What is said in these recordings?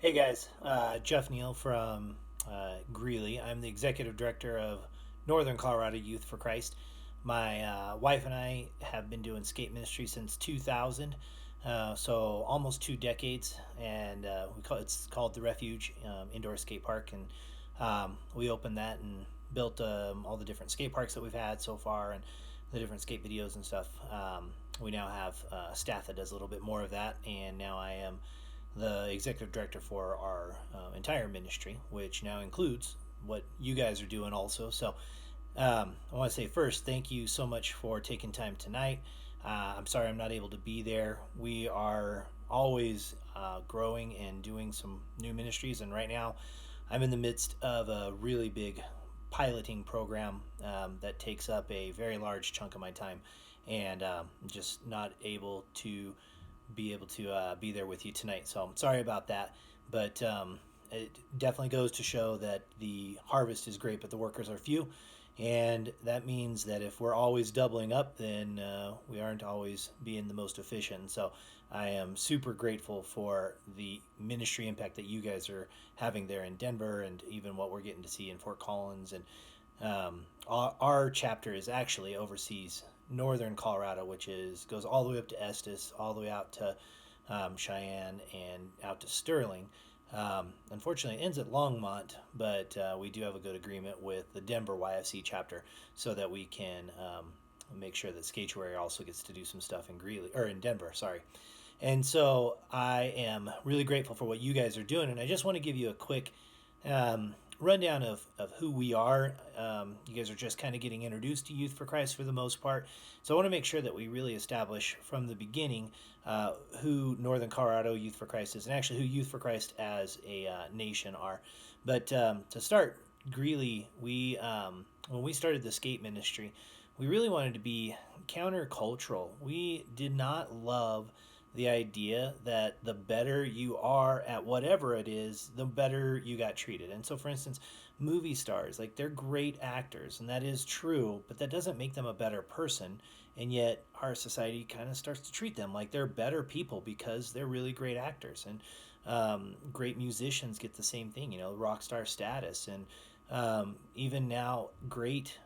Hey guys, Jeff Neal from Greeley. I'm the executive director of Northern Colorado Youth for Christ. My wife and I have been doing skate ministry since 2000, so almost 2 decades, and it's called the Refuge Indoor Skate Park, and we opened that and built all the different skate parks that we've had so far, and the different skate videos and stuff. We now have a staff that does a little bit more of that, and now I am the executive director for our entire ministry, which now includes what you guys are doing also. So I want to say first, thank you so much for taking time tonight. I'm sorry I'm not able to be there. We are always growing and doing some new ministries, and right now I'm in the midst of a really big piloting program that takes up a very large chunk of my time, and I'm just not able to be there with you tonight. So I'm sorry about that, but it definitely goes to show that the harvest is great, but the workers are few. And that means that if we're always doubling up, then we aren't always being the most efficient. So I am super grateful for the ministry impact that you guys are having there in Denver, and even what we're getting to see in Fort Collins. And our chapter is actually oversees northern Colorado, which is goes all the way up to Estes, all the way out to Cheyenne, and out to Sterling. Unfortunately, it ends at Longmont, but we do have a good agreement with the Denver YFC chapter, so that we can make sure that Skateaway also gets to do some stuff in Greeley or in Denver. Sorry. And so I am really grateful for what you guys are doing, and I just want to give you a quick rundown of who we are. You guys are just kind of getting introduced to Youth for Christ for the most part. So I want to make sure that we really establish from the beginning who Northern Colorado Youth for Christ is, and actually who Youth for Christ as a nation are. But to start, Greeley, when we started the skate ministry, we really wanted to be countercultural. We did not love the idea that the better you are at whatever it is, the better you got treated. And so, for instance, movie stars, like, they're great actors, and that is true, but that doesn't make them a better person. And yet, our society kind of starts to treat them like they're better people because they're really great actors. And great musicians get the same thing, rock star status. And even now, great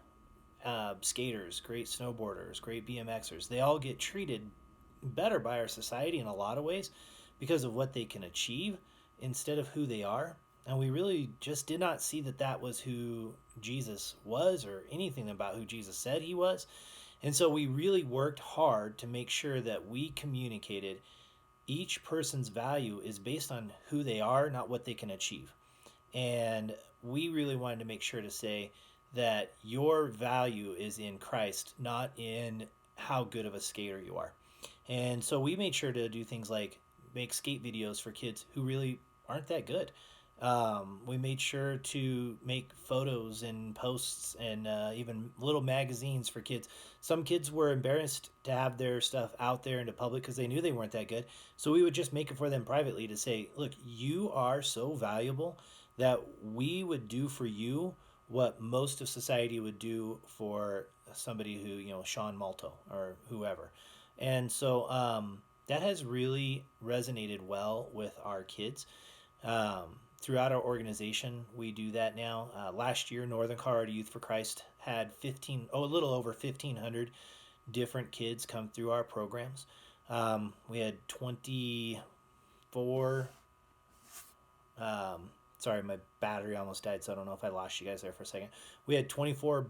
skaters, great snowboarders, great BMXers, they all get treated better by our society in a lot of ways because of what they can achieve instead of who they are. And we really just did not see that that was who Jesus was, or anything about who Jesus said he was. And so we really worked hard to make sure that we communicated each person's value is based on who they are, not what they can achieve. And we really wanted to make sure to say that your value is in Christ, not in how good of a skater you are. And so we made sure to do things like make skate videos for kids who really aren't that good. We made sure to make photos and posts, and even little magazines for kids. Some kids were embarrassed to have their stuff out there into public because they knew they weren't that good. So we would just make it for them privately to say, look, you are so valuable that we would do for you what most of society would do for somebody who, Sean Malto or whoever. And so that has really resonated well with our kids. Throughout our organization, we do that now. Last year, Northern Colorado Youth for Christ had a little over 1,500 different kids come through our programs. We had 24. Sorry, my battery almost died, so I don't know if I lost you guys there for a second. We had 24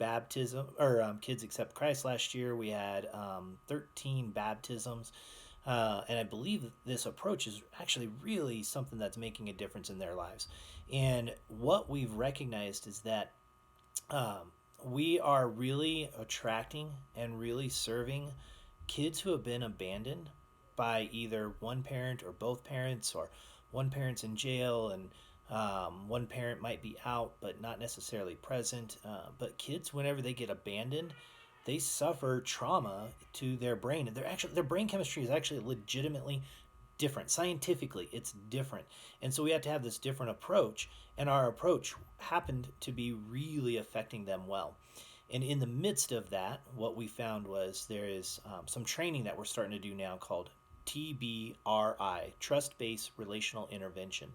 kids accept Christ last year. We had 13 baptisms. And I believe this approach is actually really something that's making a difference in their lives. And what we've recognized is that we are really attracting and really serving kids who have been abandoned by either one parent or both parents, or one parent's in jail, and one parent might be out but not necessarily present. But kids, whenever they get abandoned, they suffer trauma to their brain, and their brain chemistry is actually legitimately different. Scientifically, it's different. And so we had to have this different approach, and our approach happened to be really affecting them well. And in the midst of that, what we found was there is some training that we're starting to do now called TBRI, Trust Based Relational Intervention.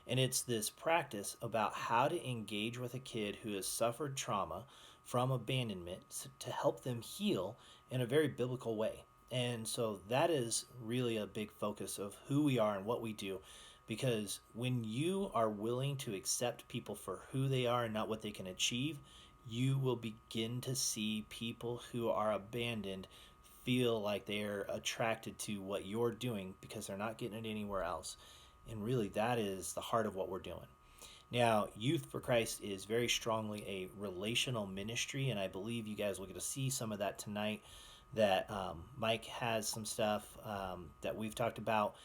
And it's this practice about how to engage with a kid who has suffered trauma from abandonment to help them heal in a very biblical way. And so that is really a big focus of who we are and what we do. Because when you are willing to accept people for who they are and not what they can achieve, you will begin to see people who are abandoned feel like they're attracted to what you're doing because they're not getting it anywhere else. And really, that is the heart of what we're doing. Now, Youth for Christ is very strongly a relational ministry, and I believe you guys will get to see some of that tonight. That Mike has some stuff that we've talked about.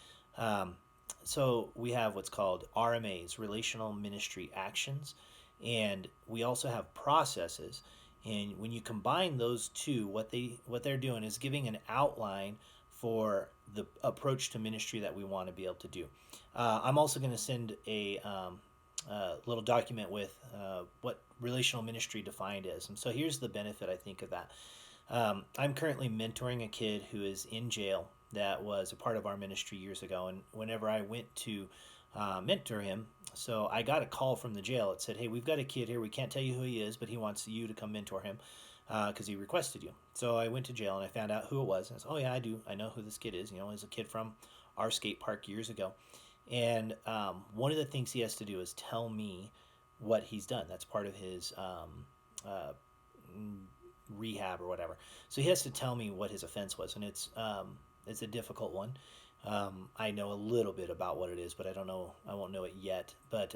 So we have what's called RMAs, Relational Ministry Actions, and we also have processes. And when you combine those two, what they're doing is giving an outline for the approach to ministry that we want to be able to do. I'm also going to send a little document with what relational ministry defined is. And so here's the benefit, I think, of that. I'm currently mentoring a kid who is in jail that was a part of our ministry years ago. And whenever I went to mentor him, so I got a call from the jail. It said, hey, we've got a kid here. We can't tell you who he is, but he wants you to come mentor him because he requested you. So I went to jail and I found out who it was. And I said, oh, yeah, I do. I know who this kid is. You know, he's a kid from our skate park years ago. And one of the things he has to do is tell me what he's done. That's part of his rehab or whatever. So he has to tell me what his offense was, and it's a difficult one. I know a little bit about what it is, but I don't know. I won't know it yet. But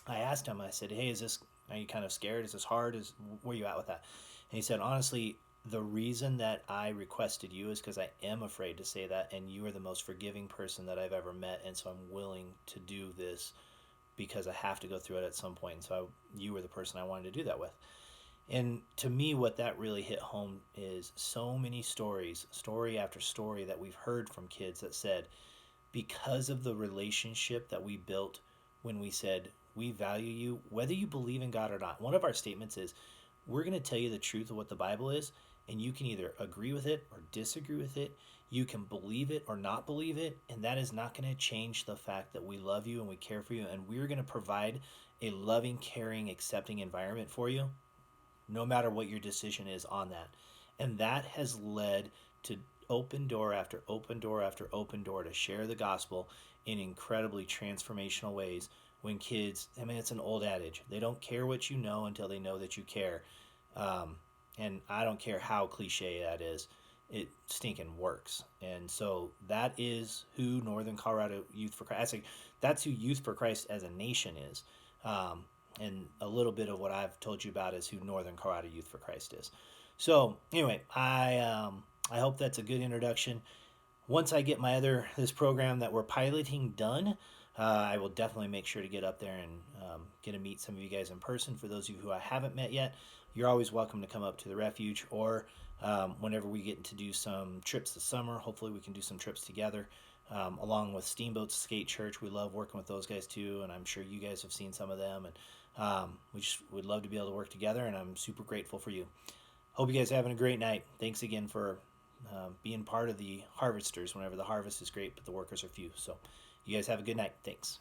I asked him. I said, "Hey, are you kind of scared? Is this hard? Where are you at with that?" And he said, "Honestly, the reason that I requested you is because I am afraid to say that, and you are the most forgiving person that I've ever met, and so I'm willing to do this because I have to go through it at some point. And so you were the person I wanted to do that with." And to me, what that really hit home is so many stories, story after story, that we've heard from kids that said, because of the relationship that we built when we said, we value you, whether you believe in God or not. One of our statements is, we're going to tell you the truth of what the Bible is, and you can either agree with it or disagree with it. You can believe it or not believe it, and that is not going to change the fact that we love you and we care for you, and we're going to provide a loving, caring, accepting environment for you, no matter what your decision is on that. And that has led to open door after open door after open door to share the gospel in incredibly transformational ways. When kids, I mean, it's an old adage, they don't care what you know until they know that you care. And I don't care how cliche that is, it stinking works. And so that is who Northern Colorado Youth for Christ, that's who Youth for Christ as a nation is. And a little bit of what I've told you about is who Northern Colorado Youth for Christ is. So anyway, I hope that's a good introduction. Once I get this program that we're piloting done, I will definitely make sure to get up there and get to meet some of you guys in person. For those of you who I haven't met yet, you're always welcome to come up to the refuge, or whenever we get to do some trips this summer, hopefully we can do some trips together. Along with Steamboat Skate Church, we love working with those guys too, and I'm sure you guys have seen some of them, and we just would love to be able to work together, and I'm super grateful for you. Hope you guys are having a great night. Thanks again for being part of the harvesters. Whenever the harvest is great, but the workers are few. So you guys have a good night. Thanks.